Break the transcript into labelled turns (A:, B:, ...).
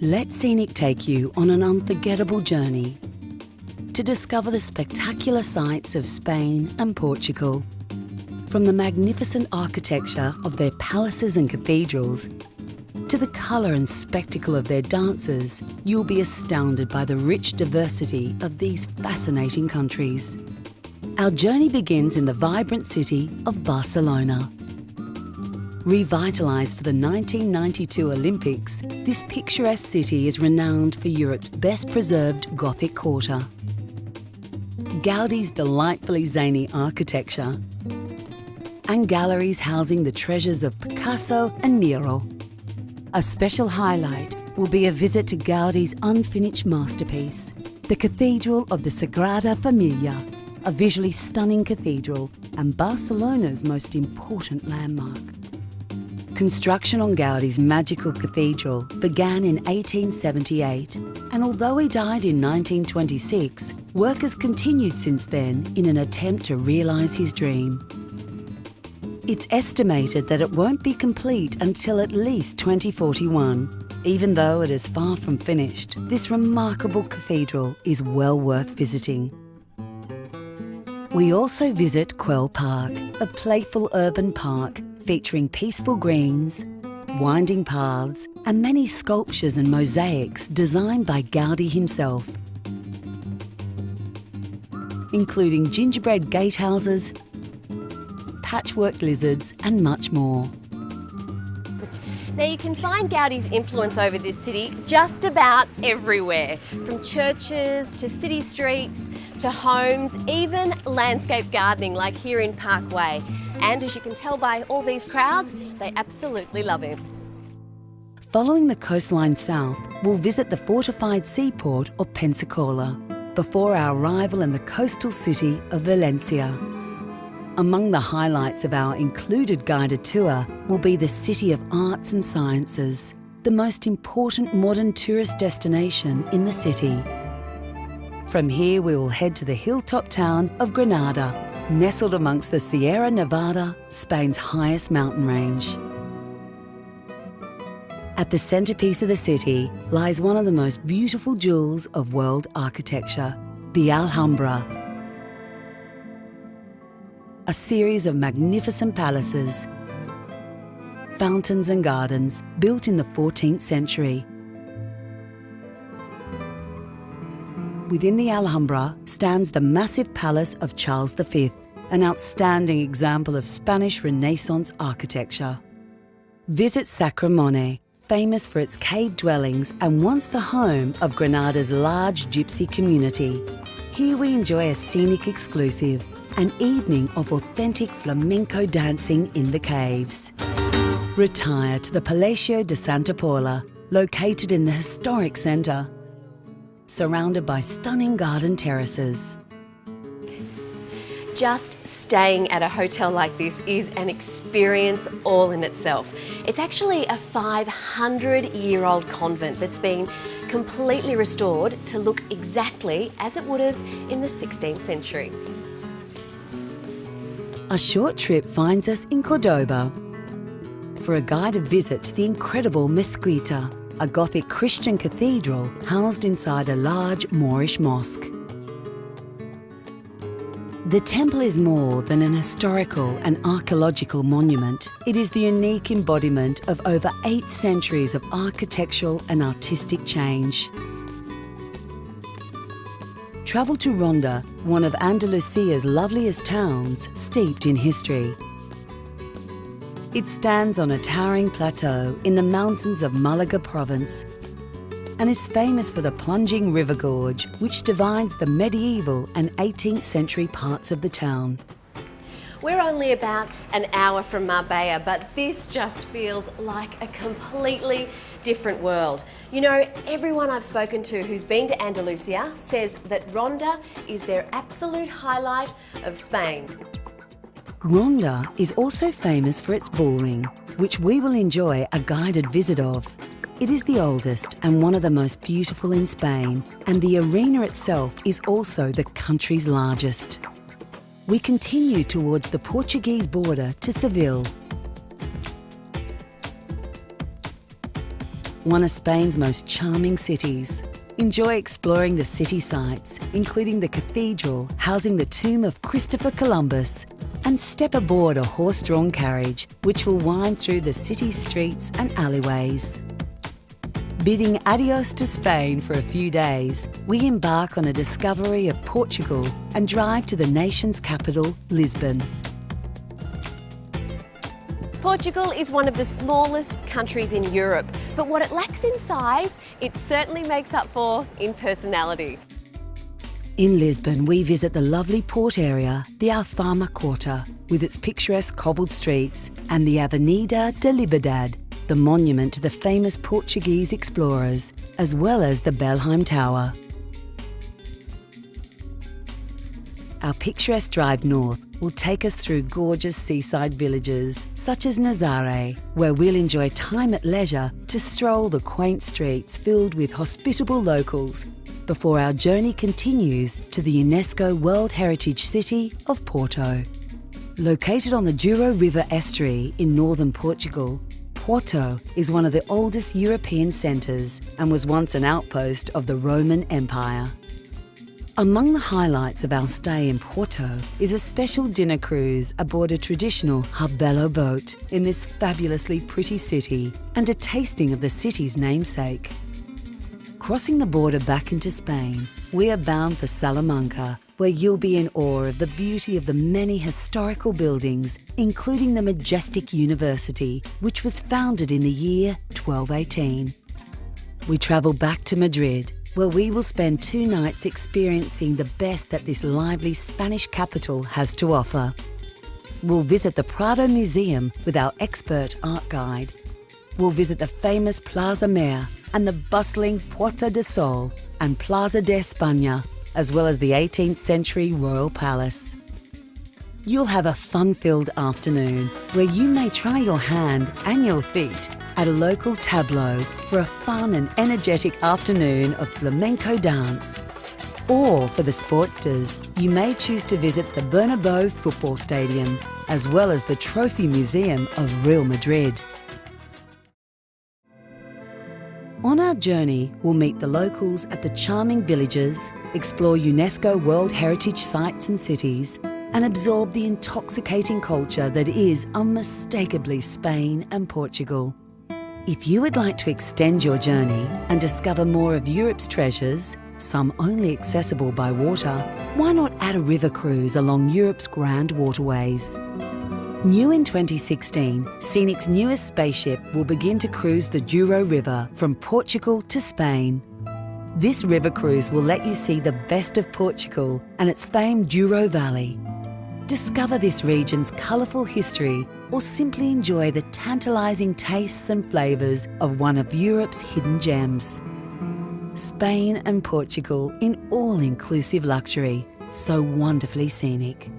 A: Let Scenic take you on an unforgettable journey to discover the spectacular sights of Spain and Portugal. From the magnificent architecture of their palaces and cathedrals to the colour and spectacle of their dances, you'll be astounded by the rich diversity of these fascinating countries. Our journey begins in the vibrant city of Barcelona. Revitalised for the 1992 Olympics, this picturesque city is renowned for Europe's best preserved Gothic quarter. Gaudi's delightfully zany architecture and galleries housing the treasures of Picasso and Miro. A special highlight will be a visit to Gaudi's unfinished masterpiece, the Cathedral of the Sagrada Familia, a visually stunning cathedral and Barcelona's most important landmark. Construction on Gaudi's magical cathedral began in 1878, and although he died in 1926, work has continued since then in an attempt to realise his dream. It's estimated that it won't be complete until at least 2041. Even though it is far from finished, this remarkable cathedral is well worth visiting. We also visit Quell Park, a playful urban park featuring peaceful greens, winding paths, and many sculptures and mosaics designed by Gaudi himself, including gingerbread gatehouses, patchwork lizards, and much more.
B: Now you can find Gaudi's influence over this city just about everywhere, from churches to city streets to homes, even landscape gardening like here in Parkway. And as you can tell by all these crowds, they absolutely love him.
A: Following the coastline south, we'll visit the fortified seaport of Pensacola before our arrival in the coastal city of Valencia. Among the highlights of our included guided tour will be the City of Arts and Sciences, the most important modern tourist destination in the city. From here we will head to the hilltop town of Granada, nestled amongst the Sierra Nevada, Spain's highest mountain range. At the centrepiece of the city lies one of the most beautiful jewels of world architecture, the Alhambra. A series of magnificent palaces, fountains and gardens built in the 14th century. Within the Alhambra stands the massive palace of Charles V, an outstanding example of Spanish Renaissance architecture. Visit Sacramone, famous for its cave dwellings and once the home of Granada's large gypsy community. Here we enjoy a scenic exclusive, an evening of authentic flamenco dancing in the caves. Retire to the Palacio de Santa Paula, located in the historic centre, surrounded by stunning garden terraces.
B: Just staying at a hotel like this is an experience all in itself. It's actually a 500-year-old convent that's been completely restored to look exactly as it would have in the 16th century.
A: A short trip finds us in Cordoba for a guided visit to the incredible Mezquita, a Gothic Christian cathedral housed inside a large Moorish mosque. The temple is more than an historical and archaeological monument. It is the unique embodiment of over 8 centuries of architectural and artistic change. Travel to Ronda, one of Andalusia's loveliest towns, steeped in history. It stands on a towering plateau in the mountains of Malaga province and is famous for the plunging river gorge, which divides the medieval and 18th century parts of the town.
B: We're only about an hour from Marbella, but this just feels like a completely different world. You know, everyone I've spoken to who's been to Andalusia says that Ronda is their absolute highlight of Spain.
A: Ronda is also famous for its bullring, which we will enjoy a guided visit of. It is the oldest and one of the most beautiful in Spain, and the arena itself is also the country's largest. We continue towards the Portuguese border to Seville. one of Spain's most charming cities. Enjoy exploring the city sights, including the cathedral housing the tomb of Christopher Columbus, and step aboard a horse-drawn carriage which will wind through the city's streets and alleyways. Bidding adios to Spain for a few days, we embark on a discovery of Portugal and drive to the nation's capital, Lisbon.
B: Portugal is one of the smallest countries in Europe, but what it lacks in size, it certainly makes up for in personality.
A: In Lisbon, we visit the lovely port area, the Alfama Quarter, with its picturesque cobbled streets, and the Avenida de Liberdade, the monument to the famous Portuguese explorers, as well as the Belheim Tower. Our picturesque drive north will take us through gorgeous seaside villages such as Nazaré, where we'll enjoy time at leisure to stroll the quaint streets filled with hospitable locals before our journey continues to the UNESCO World Heritage City of Porto. Located on the Douro River estuary in northern Portugal, Porto is one of the oldest European centres and was once an outpost of the Roman Empire. Among the highlights of our stay in Porto is a special dinner cruise aboard a traditional Habelo boat in this fabulously pretty city and a tasting of the city's namesake. Crossing the border back into Spain, we are bound for Salamanca, where you'll be in awe of the beauty of the many historical buildings, including the majestic university, which was founded in the year 1218. We travel back to Madrid, where we will spend 2 nights experiencing the best that this lively Spanish capital has to offer. We'll visit the Prado Museum with our expert art guide. We'll visit the famous Plaza Mayor and the bustling Puerta de Sol and Plaza de España, as well as the 18th century Royal Palace. You'll have a fun-filled afternoon where you may try your hand and your feet at a local tableau for a fun and energetic afternoon of flamenco dance. Or for the sportsters, you may choose to visit the Bernabeu football stadium, as well as the Trophy Museum of Real Madrid. On our journey, we'll meet the locals at the charming villages, explore UNESCO World Heritage sites and cities, and absorb the intoxicating culture that is unmistakably Spain and Portugal. If you would like to extend your journey and discover more of Europe's treasures, some only accessible by water, why not add a river cruise along Europe's grand waterways? New in 2016, Scenic's newest spaceship will begin to cruise the Douro River from Portugal to Spain. This river cruise will let you see the best of Portugal and its famed Douro Valley. Discover this region's colourful history or simply enjoy the tantalising tastes and flavours of one of Europe's hidden gems. Spain and Portugal in all-inclusive luxury, so wonderfully scenic.